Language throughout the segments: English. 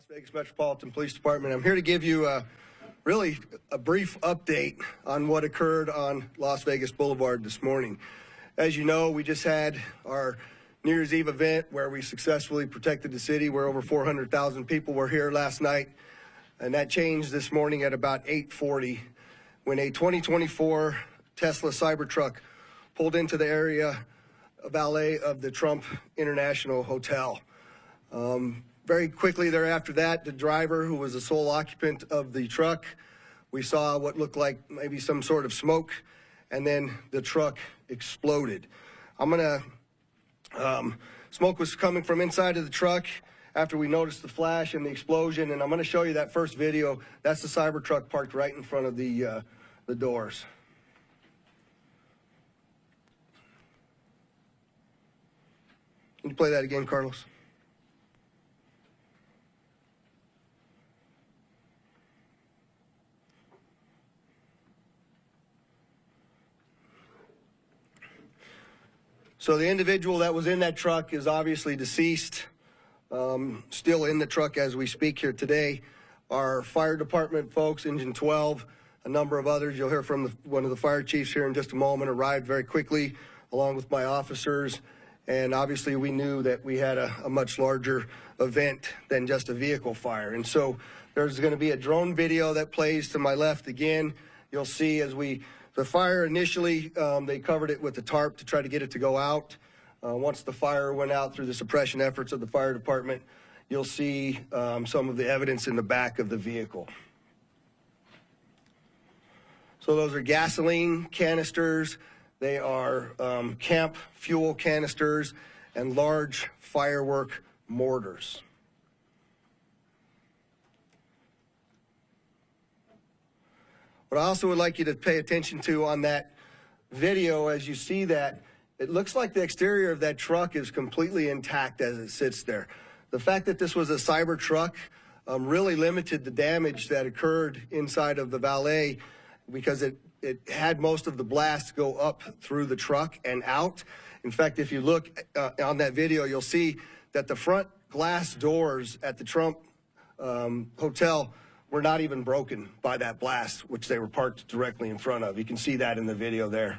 Vegas Metropolitan Police Department. I'm here to give you really a brief update on what occurred on Las Vegas Boulevard this morning. As you know, we just had our New Year's Eve event where we successfully protected the city, where over 400,000 people were here last night. And that changed this morning at about 8:40 when a 2024 Tesla Cybertruck pulled into the area valet of the Trump International Hotel. Very quickly thereafter that, the driver, who was the sole occupant of the truck, we saw what looked like maybe some sort of smoke, and then the truck exploded. Smoke was coming from inside of the truck after we noticed the flash and the explosion, and I'm going to show you that first video. That's the Cybertruck parked right in front of the doors. Can you play that again, Carlos? So the individual that was in that truck is obviously deceased, still in the truck as we speak here today. Our fire department folks, Engine 12, a number of others, you'll hear from one of the fire chiefs here in just a moment, arrived very quickly along with my officers. And obviously we knew that we had a much larger event than just a vehicle fire. And so there's going to be a drone video that plays to my left again. You'll see as the fire initially, they covered it with the tarp to try to get it to go out. Once the fire went out through the suppression efforts of the fire department, you'll see some of the evidence in the back of the vehicle. So those are gasoline canisters. They are camp fuel canisters and large firework mortars. What I also would like you to pay attention to on that video, as you see that, it looks like the exterior of that truck is completely intact as it sits there. The fact that this was a Cybertruck really limited the damage that occurred inside of the valet, because it had most of the blast go up through the truck and out. In fact, if you look on that video, you'll see that the front glass doors at the Trump Hotel were not even broken by that blast, which they were parked directly in front of. You can see that in the video there.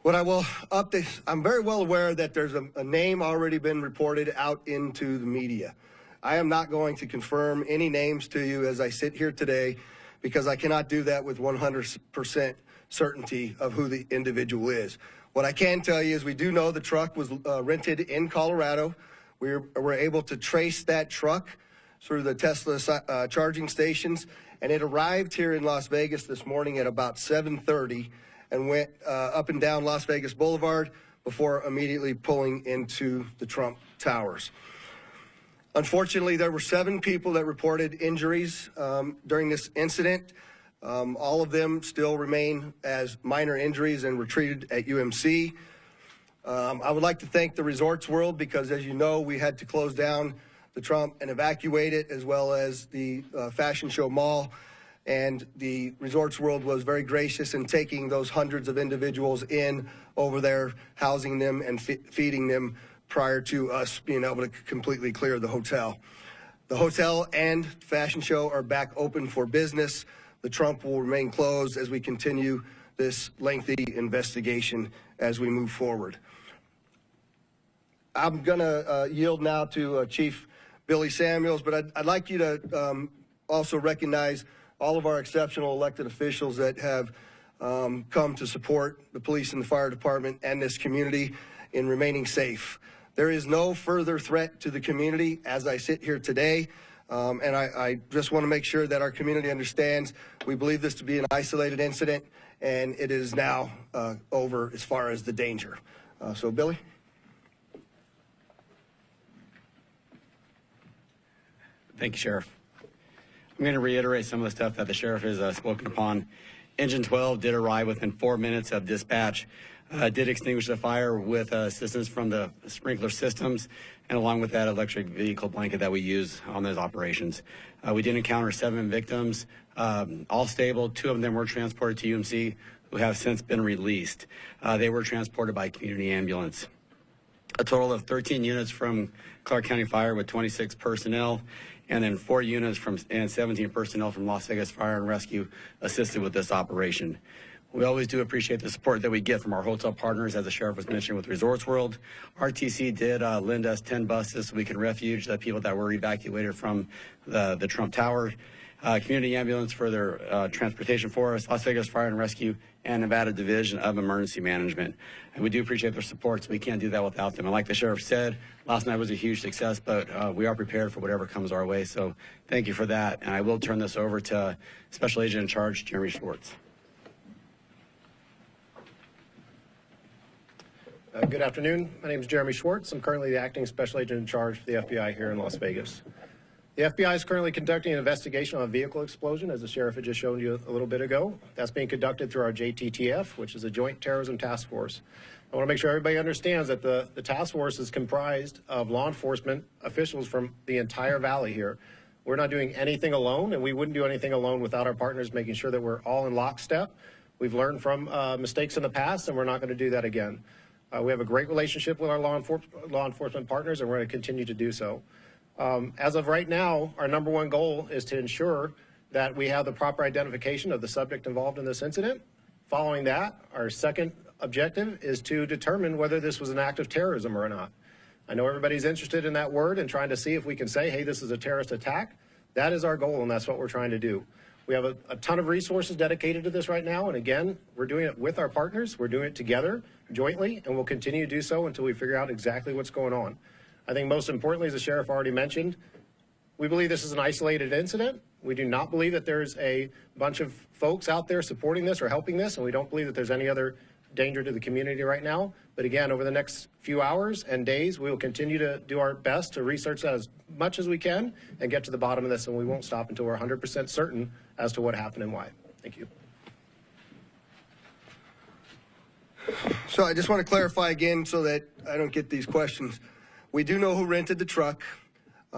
What I will update, I'm very well aware that there's a name already been reported out into the media. I am not going to confirm any names to you as I sit here today, because I cannot do that with 100% certainty of who the individual is. What I can tell you is we do know the truck was rented in Colorado. We were able to trace that truck through the Tesla charging stations, and it arrived here in Las Vegas this morning at about 7:30 and went up and down Las Vegas Boulevard before immediately pulling into the Trump Towers. Unfortunately, there were 7 people that reported injuries during this incident. All of them still remain as minor injuries and were treated at UMC. I would like to thank the Resorts World, because as you know, we had to close down the Trump and evacuate it, as well as the Fashion Show Mall. And the Resorts World was very gracious in taking those hundreds of individuals in over there, housing them and feeding them prior to us being able to completely clear the hotel. The hotel and Fashion Show are back open for business. The Trump will remain closed as we continue this lengthy investigation as we move forward. I'm going to yield now to Chief Billy Samuels, but I'd like you to also recognize all of our exceptional elected officials that have come to support the police and the fire department and this community in remaining safe. There is no further threat to the community as I sit here today. And I just want to make sure that our community understands we believe this to be an isolated incident, and it is now over as far as the danger. So, Billy? Thank you, Sheriff. I'm going to reiterate some of the stuff that the Sheriff has spoken upon. Engine 12 did arrive within 4 minutes of dispatch, did extinguish the fire with assistance from the sprinkler systems, and along with that electric vehicle blanket that we use on those operations. We did encounter 7 victims, all stable. 2 of them were transported to UMC, who have since been released. They were transported by community ambulance. A total of 13 units from Clark County Fire with 26 personnel, and then 4 units and 17 personnel from Las Vegas Fire and Rescue assisted with this operation. We always do appreciate the support that we get from our hotel partners, as the sheriff was mentioning with Resorts World. RTC did lend us 10 buses so we can refuge the people that were evacuated from the Trump Tower. Community ambulance for their transportation for us, Las Vegas Fire and Rescue, and Nevada Division of Emergency Management. And we do appreciate their support, so we can't do that without them. And like the sheriff said, last night was a huge success, but we are prepared for whatever comes our way. So thank you for that. And I will turn this over to Special Agent in Charge, Jeremy Schwartz. Good afternoon. My name is Jeremy Schwartz. I'm currently the Acting Special Agent in Charge for the FBI here in Las Vegas. The FBI is currently conducting an investigation on a vehicle explosion, as the sheriff had just shown you a little bit ago. That's being conducted through our JTTF, which is a Joint Terrorism Task Force. I want to make sure everybody understands that the task force is comprised of law enforcement officials from the entire valley here. We're not doing anything alone, and we wouldn't do anything alone without our partners making sure that we're all in lockstep. We've learned from mistakes in the past, and we're not going to do that again. We have a great relationship with our law enforcement partners, and we're going to continue to do so. As of right now, our number one goal is to ensure that we have the proper identification of the subject involved in this incident. Following that, our second objective is to determine whether this was an act of terrorism or not. I know everybody's interested in that word and trying to see if we can say, hey, this is a terrorist attack. That is our goal, and that's what we're trying to do. We have a ton of resources dedicated to this right now, and again, we're doing it with our partners. We're doing it together, jointly, and we'll continue to do so until we figure out exactly what's going on. I think most importantly, as the sheriff already mentioned, we believe this is an isolated incident. We do not believe that there's a bunch of folks out there supporting this or helping this, and we don't believe that there's any other danger to the community right now. But again, over the next few hours and days, we will continue to do our best to research that as much as we can and get to the bottom of this, and we won't stop until we're 100% certain as to what happened and why. Thank you. So I just want to clarify again so that I don't get these questions. We do know who rented the truck.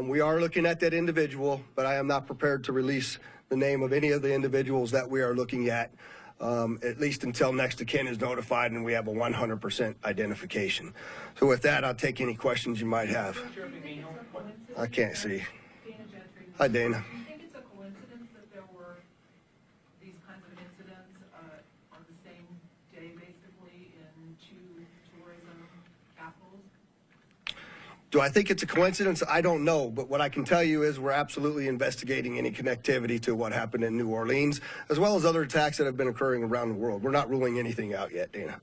We are looking at that individual, but I am not prepared to release the name of any of the individuals that we are looking at least until next of kin is notified and we have a 100% identification. So with that, I'll take any questions you might have. I can't see. Hi, Dana. Do you think it's a coincidence that there were these kinds of incidents on the same day, basically, in two tourism capitals? Do I think it's a coincidence? I don't know, but what I can tell you is we're absolutely investigating any connectivity to what happened in New Orleans, as well as other attacks that have been occurring around the world. We're not ruling anything out yet, Dana.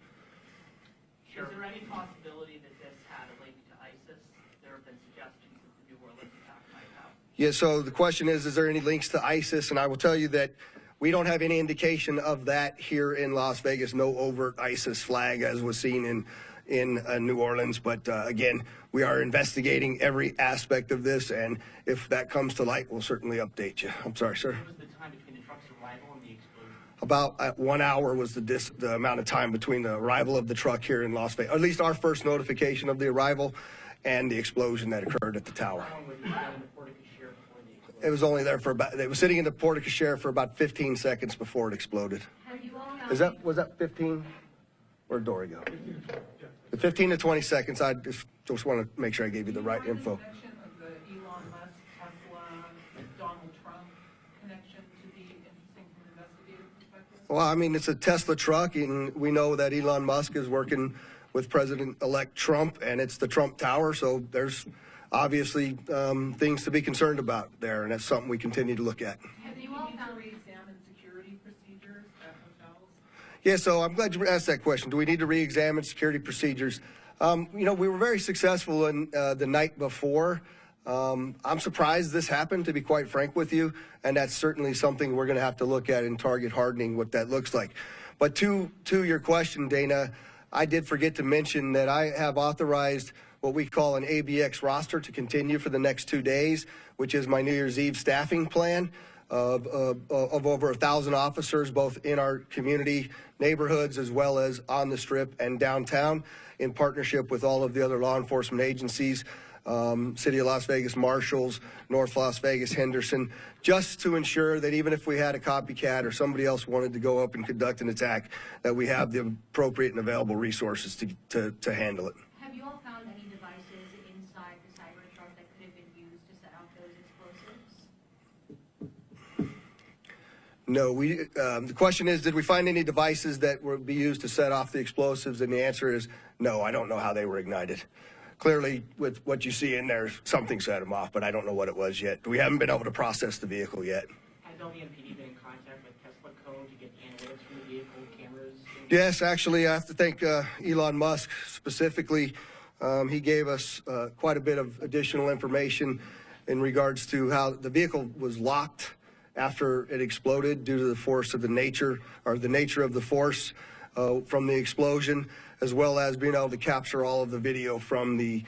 Is there any possibility that this had a link to ISIS? There have been suggestions that the New Orleans attack might have. Yeah, so the question is there any links to ISIS? And I will tell you that we don't have any indication of that here in Las Vegas, no overt ISIS flag as was seen in New Orleans. But again, we are investigating every aspect of this, and if that comes to light, we'll certainly update you. I'm sorry, sir. What was the time between the truck's arrival and the explosion? About 1 hour was the amount of time between the arrival of the truck here in Las Vegas, or at least our first notification of the arrival and the explosion that occurred at the tower. How long was it in the porte-cochere before the explosion? It was only there for about, it was sitting in the porte-cochere for about 15 seconds before it exploded. Was that 15? Where'd Dory go? 15 to 20 seconds. I just want to make sure I gave you the right info. Connection of the Elon Musk, Tesla, Donald Trump connection to be interesting from an investigative perspective? Well, I mean, it's a Tesla truck, and we know that Elon Musk is working with President-elect Trump, and it's the Trump Tower, so there's obviously things to be concerned about there, and that's something we continue to look at. Have you all found re-examined security procedures at hotels? Yeah, so I'm glad you asked that question. Do we need to re-examine security procedures? You know, we were very successful in the night before. I'm surprised this happened, to be quite frank with you, and that's certainly something we're going to have to look at in target hardening, what that looks like. But to your question, Dana, I did forget to mention that I have authorized what we call an ABX roster to continue for the next 2 days, which is my New Year's Eve staffing plan of over 1,000 officers, both in our community neighborhoods as well as on the Strip and downtown, in partnership with all of the other law enforcement agencies. City of Las Vegas marshals, North Las Vegas, Henderson, just to ensure that even if we had a copycat or somebody else wanted to go up and conduct an attack, that we have the appropriate and available resources to handle it. Have you all found any devices inside the Cybertruck that could have been used to set off those explosives? No, the question is, did we find any devices that would be used to set off the explosives? And the answer is no, I don't know how they were ignited. Clearly, with what you see in there, something set them off, but I don't know what it was yet. We haven't been able to process the vehicle yet. Has LVMPD been in contact with Tesla Code to get analytics from the vehicle cameras? Yes, actually, I have to thank Elon Musk specifically. He gave us quite a bit of additional information in regards to how the vehicle was locked after it exploded due to the force of the nature of the force from the explosion, as well as being able to capture all of the video from the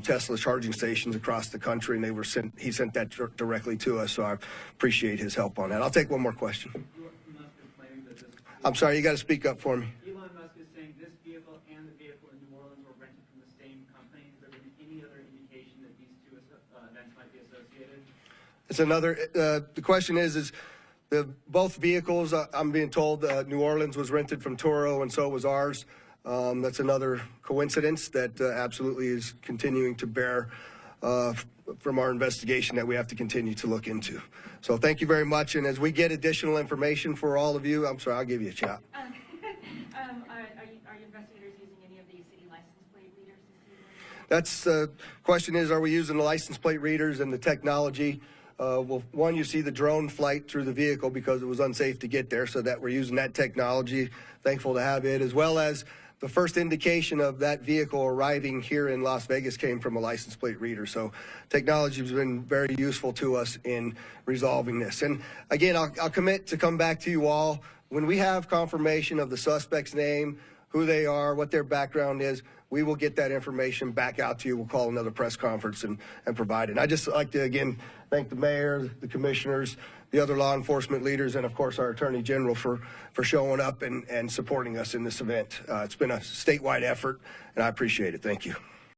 Tesla charging stations across the country, and he sent that directly to us, so I appreciate his help on that. I'll take one more question. Musk is claiming that this I'm sorry, you got to speak up for me. Elon Musk is saying this vehicle and the vehicle in New Orleans were rented from the same company. Has there been any other indication that these two events might be associated? It's another. The question is both vehicles? I'm being told New Orleans was rented from Toro, and so was ours. That's another coincidence that absolutely is continuing to bear from our investigation that we have to continue to look into. So thank you very much. And as we get additional information for all of you, I'm sorry, I'll give you a shot. Are you investigators using any of these city license plate readers this evening? That's the question is, are we using the license plate readers and the technology? Well, one, you see the drone flight through the vehicle because it was unsafe to get there, so that we're using that technology. Thankful to have it, as well as the first indication of that vehicle arriving here in Las Vegas came from a license plate reader. So technology has been very useful to us in resolving this. And again, I'll commit to come back to you all when we have confirmation of the suspect's name, who they are, what their background is. We will get that information back out to you. We'll call another press conference and provide it. And I'd just like to, again, thank the mayor, the commissioners, the other law enforcement leaders, and, of course, our attorney general for showing up and supporting us in this event. It's been a statewide effort, and I appreciate it. Thank you.